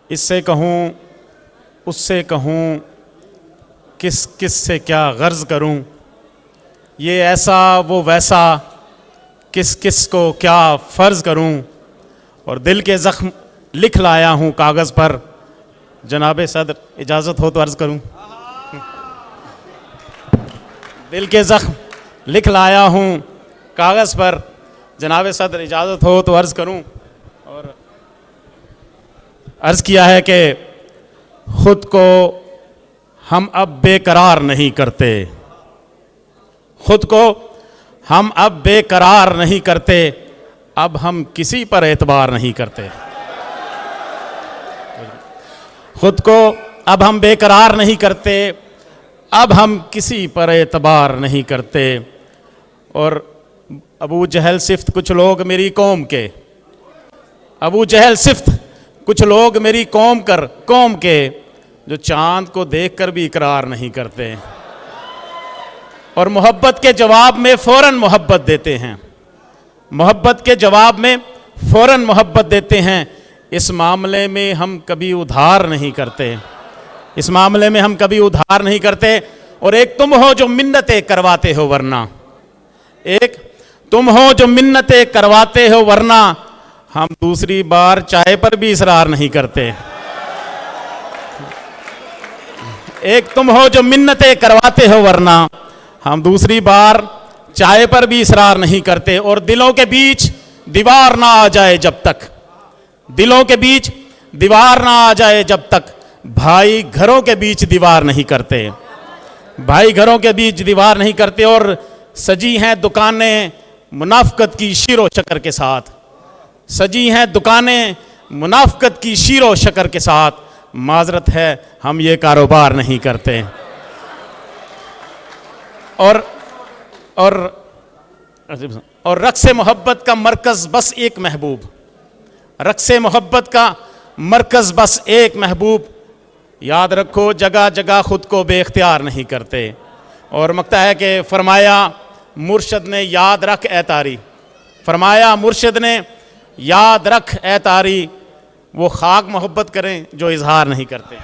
इससे कहूँ उससे कहूँ, किस किस से क्या गर्ज करूँ, ये ऐसा वो वैसा, किस किस को क्या फ़र्ज़ करूँ। और दिल के ज़ख्म लिख लाया हूँ कागज़ पर, जनाब सदर इजाज़त हो तो अर्ज़ करूँ। दिल के ज़ख्म लिख लाया हूँ कागज़ पर, जनाब सदर इजाज़त हो तो अर्ज़ करूँ। और अर्ज़ किया है कि ख़ुद को हम अब बेकरार नहीं करते, ख़ुद को हम अब बेकरार नहीं करते, अब हम किसी पर एतबार नहीं करते। ख़ुद को अब हम बेकरार नहीं करते, अब हम किसी पर एतबार नहीं करते। और अबू जहल सिफ्त कुछ लोग मेरी कौम के, अबू जहल सिफ्त कुछ लोग मेरी कौम के, जो चांद को देखकर भी इकरार नहीं करते और मोहब्बत के जवाब में फ़ौरन मोहब्बत देते हैं, मोहब्बत के जवाब में फ़ौरन मोहब्बत देते हैं। इस मामले में हम कभी उधार नहीं करते, इस मामले में हम कभी उधार नहीं करते। और एक तुम हो जो मिन्नतें करवाते हो वरना, एक तुम हो जो मिन्नतें करवाते हो वरना, हम दूसरी बार चाय पर भी इसरार नहीं करते। एक तुम हो जो मिन्नतें करवाते हो वरना, हम दूसरी बार चाय पर भी इसरार नहीं करते। और दिलों के बीच दीवार ना आ जाए जब तक, दिलों के बीच दीवार ना आ जाए जब तक, भाई घरों के बीच दीवार नहीं करते, भाई घरों के बीच दीवार नहीं करते। और सजी हैं दुकानें मुनाफ़क़त की शीरो शक्कर के साथ, सजी हैं दुकानें मुनाफ़क़त की शीरो शक्कर के साथ, माजरत है हम ये कारोबार नहीं करते। और रक़्स मोहब्बत का मरकज़ बस एक महबूब, रक़्स मोहब्बत का मरकज़ बस एक महबूब, याद रखो जगह जगह ख़ुद को बेख्तियार नहीं करते। और मकता है कि फरमाया मुर्शद ने याद रख ए तारी, फरमाया मुर्शद ने याद रख ए तारी, वो खाक मोहब्बत करें जो इजहार नहीं करते।